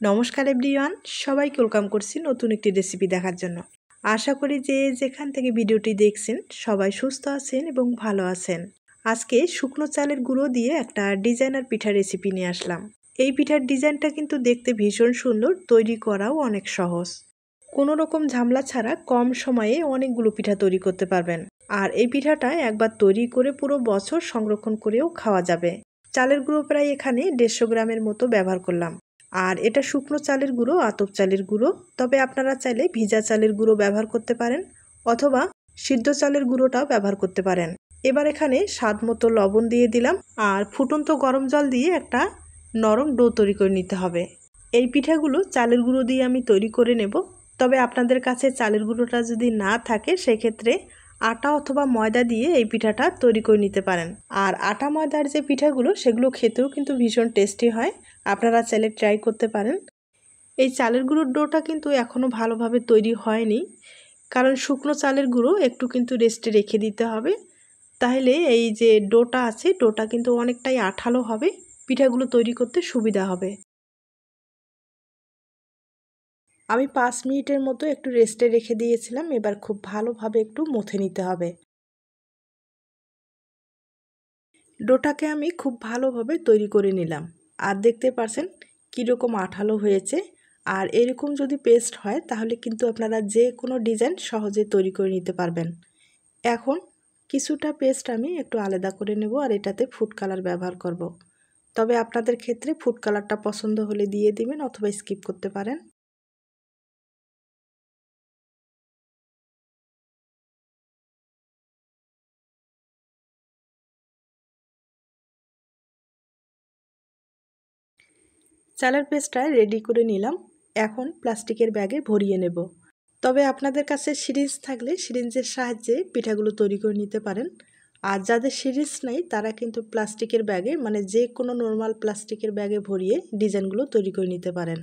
নমস্কার এভরিওয়ান, সবাইকে ওয়েলকাম করছি নতুন একটি রেসিপি দেখার জন্য। আশা করি যে যেখান থেকে ভিডিওটি দেখছেন সবাই সুস্থ আছেন এবং ভালো আছেন। আজকে শুকনো চালের গুঁড়ো দিয়ে একটা ডিজাইনার পিঠা রেসিপি নিয়ে আসলাম। এই পিঠার ডিজাইনটা কিন্তু দেখতে ভীষণ সুন্দর, তৈরি করাও অনেক সহজ। কোনো রকম ঝামেলা ছাড়া কম সময়ে অনেকগুলো পিঠা তৈরি করতে পারবেন। আর এই পিঠাটা একবার তৈরি করে পুরো বছর সংরক্ষণ করেও খাওয়া যাবে। চালের গুঁড়ো প্রায় এখানে 150 গ্রামের মতো ব্যবহার করলাম। আর এটা শুকনো চালের গুঁড়ো, আতপ চালের গুঁড়ো। তবে আপনারা চাইলে ভিজা চালের গুঁড়ো ব্যবহার করতে পারেন অথবা সিদ্ধ চালের গুঁড়োটাও ব্যবহার করতে পারেন। এবার এখানে স্বাদ মতো লবণ দিয়ে দিলাম আর ফুটন্ত গরম জল দিয়ে একটা নরম ডো তৈরি করে নিতে হবে। এই পিঠাগুলো চালের গুঁড়ো দিয়ে আমি তৈরি করে নেব। তবে আপনাদের কাছে চালের গুঁড়োটা যদি না থাকে সেক্ষেত্রে আটা অথবা ময়দা দিয়ে এই পিঠাটা তৈরি করে নিতে পারেন। আর আটা ময়দার যে পিঠাগুলো সেগুলো খেতেও কিন্তু ভীষণ টেস্টি হয়, আপনারা চাইলে ট্রাই করতে পারেন। এই চালের গুঁড়োর ডোটা কিন্তু এখনও ভালোভাবে তৈরি হয়নি, কারণ শুকনো চালের গুঁড়ো একটু কিন্তু রেস্টে রেখে দিতে হবে। তাহলে এই যে ডোটা আছে, ডোটা কিন্তু অনেকটাই আঠালো হবে, পিঠাগুলো তৈরি করতে সুবিধা হবে। আমি 5 মিনিটের মতো একটু রেস্টে রেখে দিয়েছিলাম। এবার খুব ভালোভাবে একটু মথে নিতে হবে। ডোটাকে আমি খুব ভালোভাবে তৈরি করে নিলাম। আর দেখতে পাচ্ছেন কীরকম আঠালো হয়েছে। আর এরকম যদি পেস্ট হয় তাহলে কিন্তু আপনারা যে কোনো ডিজাইন সহজে তৈরি করে নিতে পারবেন। এখন কিছুটা পেস্ট আমি একটু আলাদা করে নেব আর এটাতে ফুড কালার ব্যবহার করব। তবে আপনাদের ক্ষেত্রে ফুড কালারটা পছন্দ হলে দিয়ে দিবেন অথবা স্কিপ করতে পারেন। চালের পেস্টটা রেডি করে নিলাম। এখন প্লাস্টিকের ব্যাগে ভরিয়ে নেব। তবে আপনাদের কাছে সিরিঞ্জ থাকলে সিরিঞ্জের সাহায্যে পিঠাগুলো তৈরি করে নিতে পারেন। আর যাদের সিরিঞ্জ নেই তারা কিন্তু প্লাস্টিকের ব্যাগে, মানে যে কোনো নর্মাল প্লাস্টিকের ব্যাগে ভরিয়ে ডিজাইনগুলো তৈরি করে নিতে পারেন।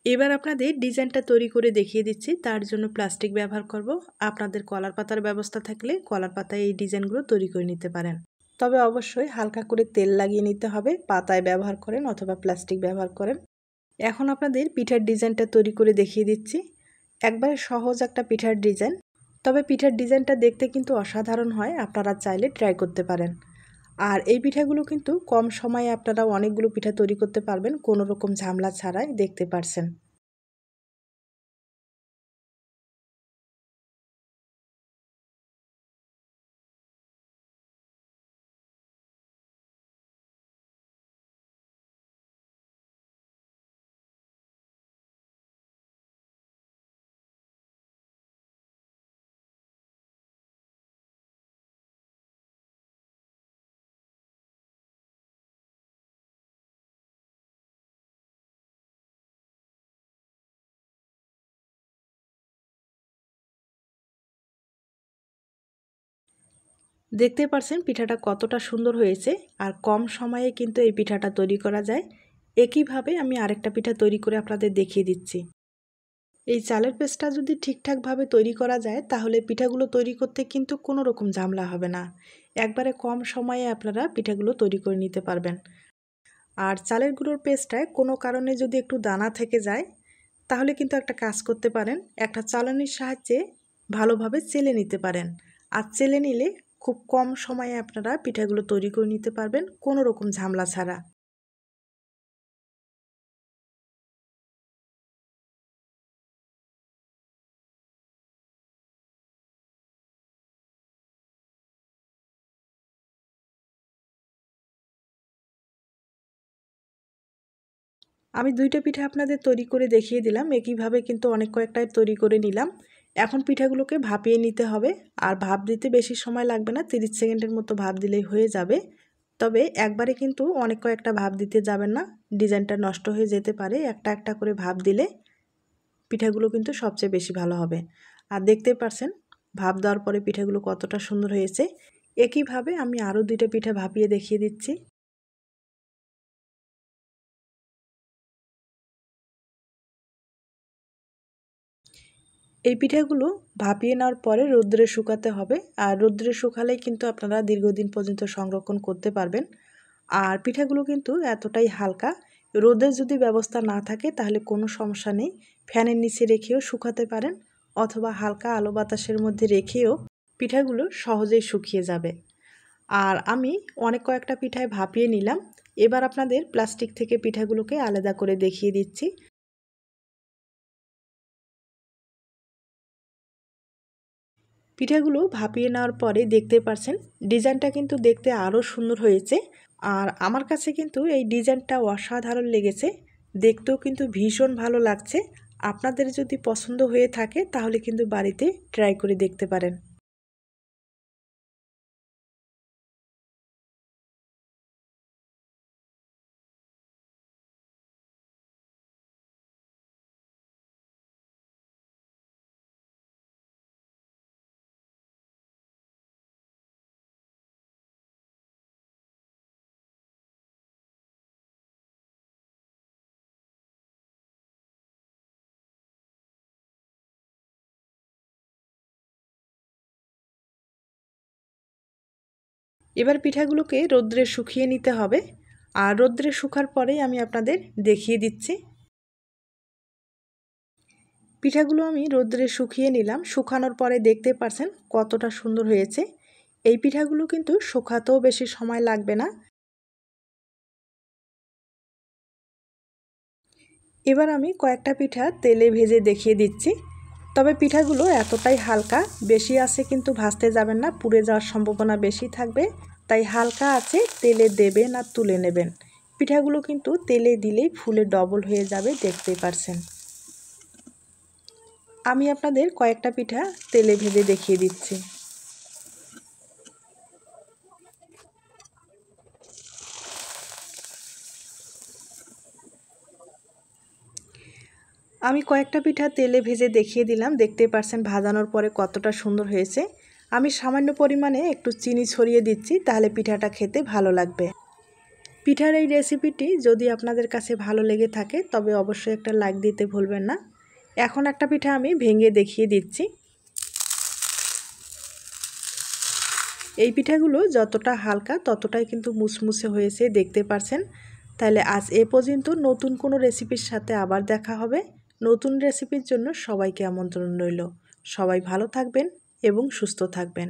এবার আপনাদের ডিজাইনটা তৈরি করে দেখিয়ে দিচ্ছি। তার জন্য প্লাস্টিক ব্যবহার করব। আপনাদের কলার পাতার ব্যবস্থা থাকলে কলার পাতায় এই ডিজাইনগুলো তৈরি করে নিতে পারেন। তবে অবশ্যই হালকা করে তেল লাগিয়ে নিতে হবে। পাতায় ব্যবহার করেন অথবা প্লাস্টিক ব্যবহার করেন। এখন আপনাদের পিঠার ডিজাইনটা তৈরি করে দেখিয়ে দিচ্ছি। একবারে সহজ একটা পিঠার ডিজাইন। তবে পিঠার ডিজাইনটা দেখতে কিন্তু অসাধারণ হয়, আপনারা চাইলে ট্রাই করতে পারেন। আর এই পিঠাগুলো কিন্তু কম সময়ে আপনারা অনেকগুলো পিঠা তৈরি করতে পারবেন কোনো রকম ঝামেলা ছাড়াই, দেখতে পারছেন। দেখতে পারছেন পিঠাটা কতটা সুন্দর হয়েছে। আর কম সময়ে কিন্তু এই পিঠাটা তৈরি করা যায়। একইভাবে আমি আরেকটা পিঠা তৈরি করে আপনাদের দেখিয়ে দিচ্ছি। এই চালের পেস্টটা যদি ঠিকঠাকভাবে তৈরি করা যায় তাহলে পিঠাগুলো তৈরি করতে কিন্তু কোনো রকম ঝামেলা হবে না। একবারে কম সময়ে আপনারা পিঠাগুলো তৈরি করে নিতে পারবেন। আর চালের গুঁড়োর পেস্টটায় কোনো কারণে যদি একটু দানা থেকে যায় তাহলে কিন্তু একটা কাজ করতে পারেন, একটা চালনির সাহায্যে ভালোভাবে চেলে নিতে পারেন। আর চেলে নিলে খুব কম সময়ে আপনারা পিঠাগুলো তৈরি করে নিতে পারবেন কোনো রকম ঝামেলা ছাড়া। আমি দুইটা পিঠা আপনাদের তৈরি করে দেখিয়ে দিলাম। একইভাবে কিন্তু অনেক কয়েকটাই তৈরি করে নিলাম। এখন পিঠাগুলোকে ভাপিয়ে নিতে হবে। আর ভাপ দিতে বেশি সময় লাগবে না, 30 সেকেন্ডের মতো ভাপ দিলেই হয়ে যাবে। তবে একবারে কিন্তু অনেক কয়েকটা ভাপ দিতে যাবেন না, ডিজাইনটা নষ্ট হয়ে যেতে পারে। একটা একটা করে ভাপ দিলে পিঠাগুলো কিন্তু সবচেয়ে বেশি ভালো হবে। আর দেখতে পারছেন ভাপ দেওয়ার পরে পিঠাগুলো কতটা সুন্দর হয়েছে। একইভাবে আমি আরও 2টা পিঠা ভাপিয়ে দেখিয়ে দিচ্ছি। এই পিঠাগুলো ভাপিয়ে নেওয়ার পরে রৌদ্রে শুকাতে হবে, আর রৌদ্রে শুকালেই কিন্তু আপনারা দীর্ঘদিন পর্যন্ত সংরক্ষণ করতে পারবেন। আর পিঠাগুলো কিন্তু এতটাই হালকা, রোদের যদি ব্যবস্থা না থাকে তাহলে কোনো সমস্যা নেই, ফ্যানের নিচে রেখেও শুকাতে পারেন, অথবা হালকা আলো বাতাসের মধ্যে রেখেও পিঠাগুলো সহজেই শুকিয়ে যাবে। আর আমি অনেক কয়েকটা পিঠায় ভাপিয়ে নিলাম। এবার আপনাদের প্লাস্টিক থেকে পিঠাগুলোকে আলাদা করে দেখিয়ে দিচ্ছি। পিঠাগুলো ভাপিয়ে নেওয়ার পরে দেখতে পাচ্ছেন ডিজাইনটা কিন্তু দেখতে আরও সুন্দর হয়েছে। আর আমার কাছে কিন্তু এই ডিজাইনটা অসাধারণ লেগেছে, দেখতেও কিন্তু ভীষণ ভালো লাগছে। আপনাদের যদি পছন্দ হয়ে থাকে তাহলে কিন্তু বাড়িতে ট্রাই করে দেখতে পারেন। এবার পিঠাগুলোকে রৌদ্রে শুকিয়ে নিতে হবে, আর রৌদ্রে শুকার পরেই আমি আপনাদের দেখিয়ে দিচ্ছি। পিঠাগুলো আমি রৌদ্রে শুকিয়ে নিলাম, শুকানোর পরে দেখতে পাচ্ছেন কতটা সুন্দর হয়েছে। এই পিঠাগুলো কিন্তু শুকাতেও বেশি সময় লাগবে না। এবার আমি কয়েকটা পিঠা তেলে ভেজে দেখিয়ে দিচ্ছি। তবে পিঠাগুলো এতটাই হালকা, বেশি আছে কিন্তু ভাজতে যাবেন না, পুড়ে যাওয়ার সম্ভাবনা বেশি থাকবে। তাই হালকা আছে তেলে দেবেন আর তুলে নেবেন। পিঠাগুলো কিন্তু তেলে দিলেই ফুলে ডবল হয়ে যাবে, দেখতেই পারছেন। আমি আপনাদের কয়েকটা পিঠা তেলে ভেজে দেখিয়ে দিচ্ছি। আমি কয়েকটা পিঠা তেলে ভেজে দেখিয়ে দিলাম, দেখতে পারছেন ভাজানোর পরে কতটা সুন্দর হয়েছে। আমি সামান্য পরিমাণে একটু চিনি ছড়িয়ে দিচ্ছি, তাহলে পিঠাটা খেতে ভালো লাগবে। পিঠার এই রেসিপিটি যদি আপনাদের কাছে ভালো লেগে থাকে তবে অবশ্যই একটা লাইক দিতে ভুলবেন না। এখন একটা পিঠা আমি ভেঙে দেখিয়ে দিচ্ছি। এই পিঠাগুলো যতটা হালকা ততটাই কিন্তু মুসমুসে হয়েছে, দেখতে পারছেন। তাহলে আজ এ পর্যন্ত, নতুন কোনো রেসিপির সাথে আবার দেখা হবে। নতুন রেসিপির জন্য সবাইকে আমন্ত্রণ রইল। সবাই ভালো থাকবেন এবং সুস্থ থাকবেন।